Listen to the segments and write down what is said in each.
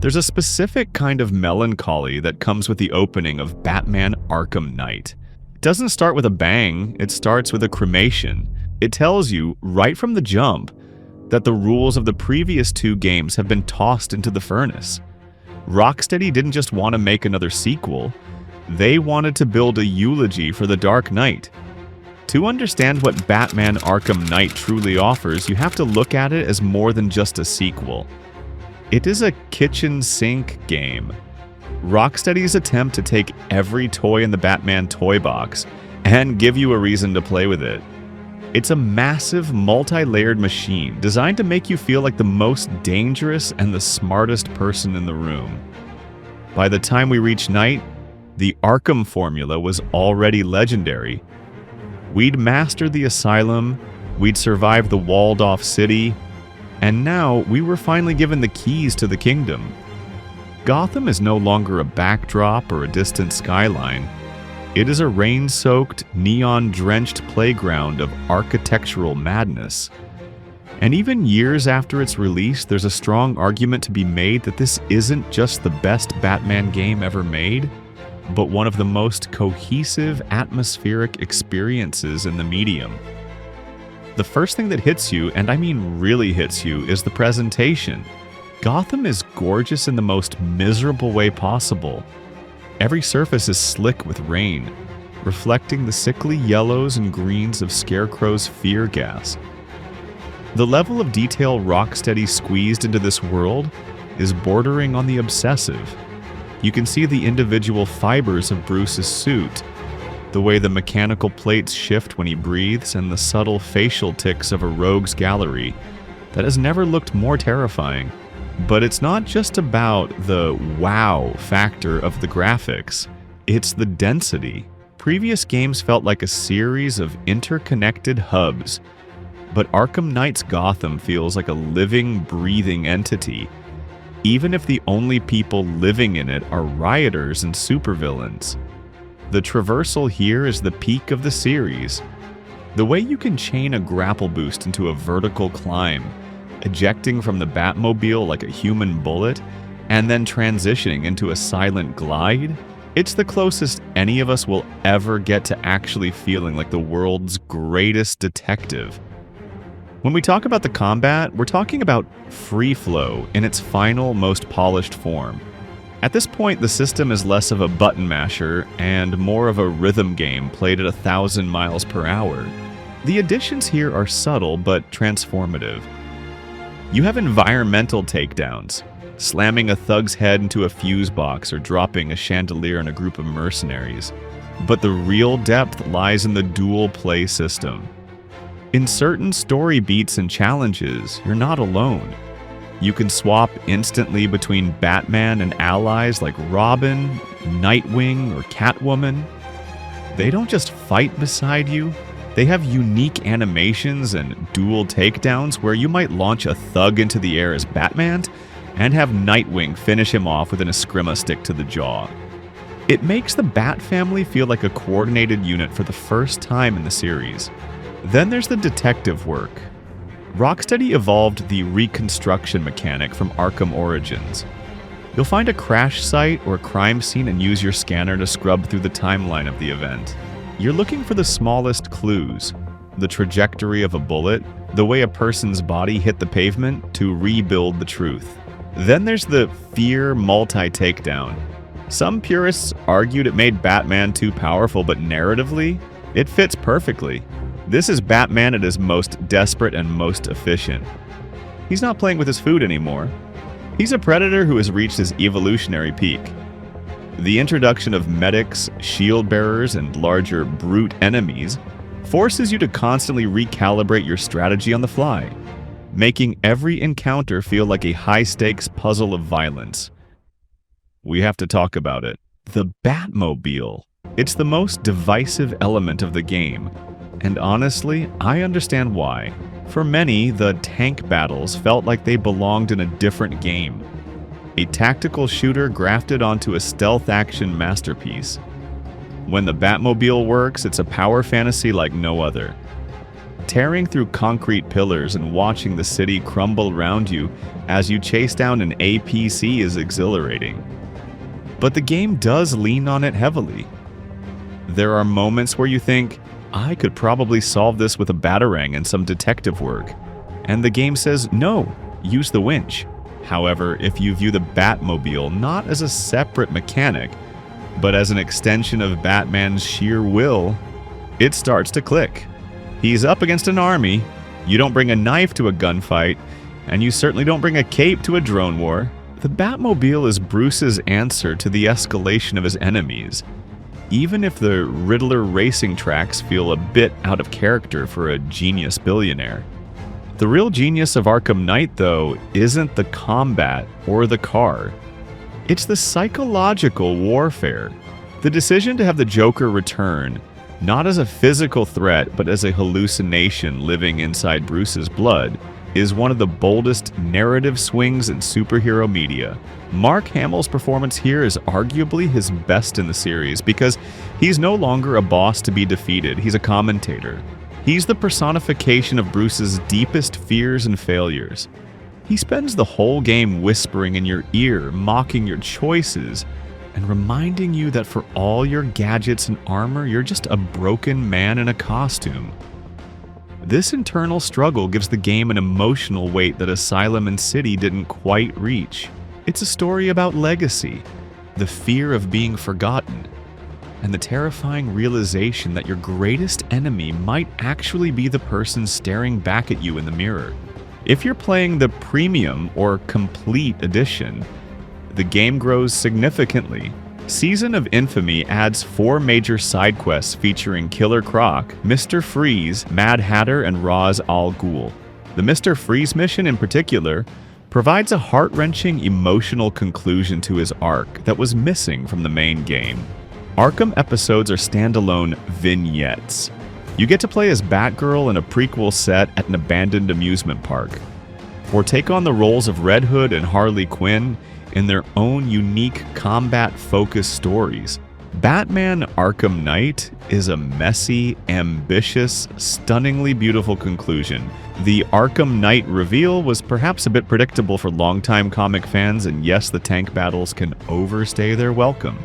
There's a specific kind of melancholy that comes with the opening of Batman Arkham Knight. It doesn't start with a bang, it starts with a cremation. It tells you, right from the jump, that the rules of the previous two games have been tossed into the furnace. Rocksteady didn't just want to make another sequel, they wanted to build a eulogy for the Dark Knight. To understand what Batman Arkham Knight truly offers, you have to look at it as more than just a sequel. It is a kitchen sink game. Rocksteady's attempt to take every toy in the Batman toy box and give you a reason to play with it. It's a massive, multi-layered machine designed to make you feel like the most dangerous and the smartest person in the room. By the time we reached Night, the Arkham formula was already legendary. We'd mastered the asylum, we'd survived the walled-off city, and now we were finally given the keys to the kingdom. Gotham is no longer a backdrop or a distant skyline. It is a rain-soaked, neon-drenched playground of architectural madness. And even years after its release, there's a strong argument to be made that this isn't just the best Batman game ever made, but one of the most cohesive, atmospheric experiences in the medium. The first thing that hits you, and I mean really hits you, is the presentation. Gotham is gorgeous in the most miserable way possible. Every surface is slick with rain, reflecting the sickly yellows and greens of Scarecrow's fear gas. The level of detail Rocksteady squeezed into this world is bordering on the obsessive. You can see the individual fibers of Bruce's suit, the way the mechanical plates shift when he breathes, and the subtle facial tics of a rogue's gallery that has never looked more terrifying. But it's not just about the wow factor of the graphics, it's the density. Previous games felt like a series of interconnected hubs, but Arkham Knight's Gotham feels like a living, breathing entity, even if the only people living in it are rioters and supervillains. The traversal here is the peak of the series. The way you can chain a grapple boost into a vertical climb, ejecting from the Batmobile like a human bullet, and then transitioning into a silent glide, it's the closest any of us will ever get to actually feeling like the world's greatest detective. When we talk about the combat, we're talking about free flow in its final, most polished form. At this point, the system is less of a button masher and more of a rhythm game played at 1,000 miles per hour. The additions here are subtle but transformative. You have environmental takedowns, slamming a thug's head into a fuse box or dropping a chandelier on a group of mercenaries. But the real depth lies in the dual play system. In certain story beats and challenges, you're not alone. You can swap instantly between Batman and allies like Robin, Nightwing, or Catwoman. They don't just fight beside you, they have unique animations and dual takedowns where you might launch a thug into the air as Batman and have Nightwing finish him off with an Eskrima stick to the jaw. It makes the Bat family feel like a coordinated unit for the first time in the series. Then there's the detective work. Rocksteady evolved the reconstruction mechanic from Arkham Origins. You'll find a crash site or crime scene and use your scanner to scrub through the timeline of the event. You're looking for the smallest clues, the trajectory of a bullet, the way a person's body hit the pavement, to rebuild the truth. Then there's the fear multi-takedown. Some purists argued it made Batman too powerful, but narratively, it fits perfectly. This is Batman at his most desperate and most efficient. He's not playing with his food anymore. He's a predator who has reached his evolutionary peak. The introduction of medics, shield bearers, and larger brute enemies forces you to constantly recalibrate your strategy on the fly, making every encounter feel like a high-stakes puzzle of violence. We have to talk about it. The Batmobile. It's the most divisive element of the game, and honestly, I understand why. For many, the tank battles felt like they belonged in a different game. A tactical shooter grafted onto a stealth action masterpiece. When the Batmobile works, it's a power fantasy like no other. Tearing through concrete pillars and watching the city crumble around you as you chase down an APC is exhilarating. But the game does lean on it heavily. There are moments where you think, I could probably solve this with a batarang and some detective work. And the game says, no, use the winch. However, if you view the Batmobile not as a separate mechanic, but as an extension of Batman's sheer will, it starts to click. He's up against an army, you don't bring a knife to a gunfight, and you certainly don't bring a cape to a drone war. The Batmobile is Bruce's answer to the escalation of his enemies, even if the Riddler racing tracks feel a bit out of character for a genius billionaire. The real genius of Arkham Knight, though, isn't the combat or the car. It's the psychological warfare. The decision to have the Joker return, not as a physical threat but as a hallucination living inside Bruce's blood, is one of the boldest narrative swings in superhero media. Mark Hamill's performance here is arguably his best in the series because he's no longer a boss to be defeated, he's a commentator. He's the personification of Bruce's deepest fears and failures. He spends the whole game whispering in your ear, mocking your choices, and reminding you that for all your gadgets and armor, you're just a broken man in a costume. This internal struggle gives the game an emotional weight that Asylum and City didn't quite reach. It's a story about legacy, the fear of being forgotten, and the terrifying realization that your greatest enemy might actually be the person staring back at you in the mirror. If you're playing the Premium or Complete Edition, the game grows significantly. Season of Infamy adds 4 major side quests featuring Killer Croc, Mr. Freeze, Mad Hatter, and Ra's al Ghul. The Mr. Freeze mission in particular provides a heart-wrenching emotional conclusion to his arc that was missing from the main game. Arkham episodes are standalone vignettes. You get to play as Batgirl in a prequel set at an abandoned amusement park, or take on the roles of Red Hood and Harley Quinn in their own unique combat-focused stories. Batman Arkham Knight is a messy, ambitious, stunningly beautiful conclusion. The Arkham Knight reveal was perhaps a bit predictable for longtime comic fans, and yes, the tank battles can overstay their welcome.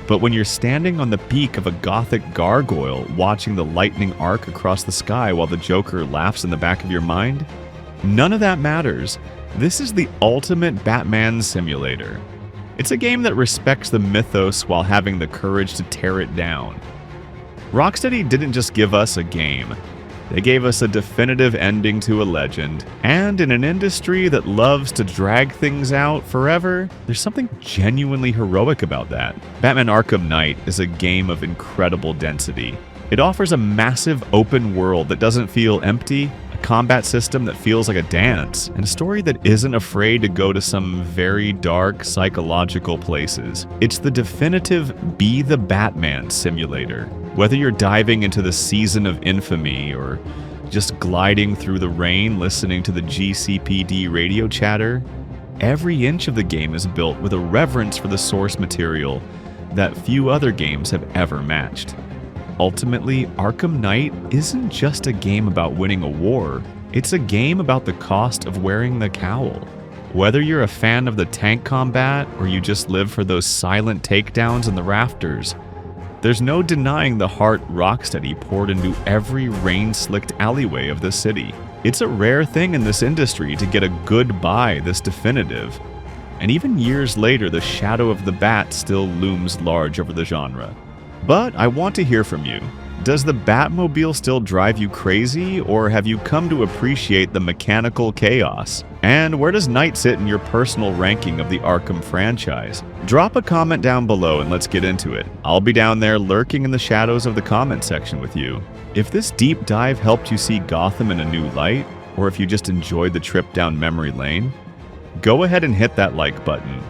But when you're standing on the peak of a gothic gargoyle watching the lightning arc across the sky while the Joker laughs in the back of your mind, none of that matters. This is the ultimate Batman simulator. It's a game that respects the mythos while having the courage to tear it down. Rocksteady didn't just give us a game. They gave us a definitive ending to a legend. And in an industry that loves to drag things out forever, there's something genuinely heroic about that. Batman Arkham Knight is a game of incredible density. It offers a massive open world that doesn't feel empty, a combat system that feels like a dance, and a story that isn't afraid to go to some very dark psychological places. It's the definitive Be the Batman simulator. Whether you're diving into the Season of Infamy or just gliding through the rain listening to the GCPD radio chatter, every inch of the game is built with a reverence for the source material that few other games have ever matched. Ultimately, Arkham Knight isn't just a game about winning a war, it's a game about the cost of wearing the cowl. Whether you're a fan of the tank combat or you just live for those silent takedowns in the rafters, there's no denying the heart Rocksteady poured into every rain-slicked alleyway of the city. It's a rare thing in this industry to get a good buy this definitive, and even years later the shadow of the bat still looms large over the genre. But I want to hear from you. Does the Batmobile still drive you crazy, or have you come to appreciate the mechanical chaos? And where does Knight sit in your personal ranking of the Arkham franchise? Drop a comment down below and let's get into it. I'll be down there lurking in the shadows of the comment section with you. If this deep dive helped you see Gotham in a new light, or if you just enjoyed the trip down memory lane, go ahead and hit that like button.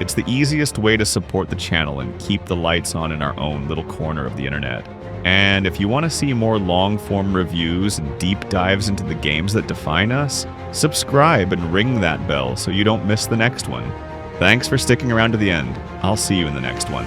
It's the easiest way to support the channel and keep the lights on in our own little corner of the internet. And if you want to see more long-form reviews and deep dives into the games that define us, subscribe and ring that bell so you don't miss the next one. Thanks for sticking around to the end. I'll see you in the next one.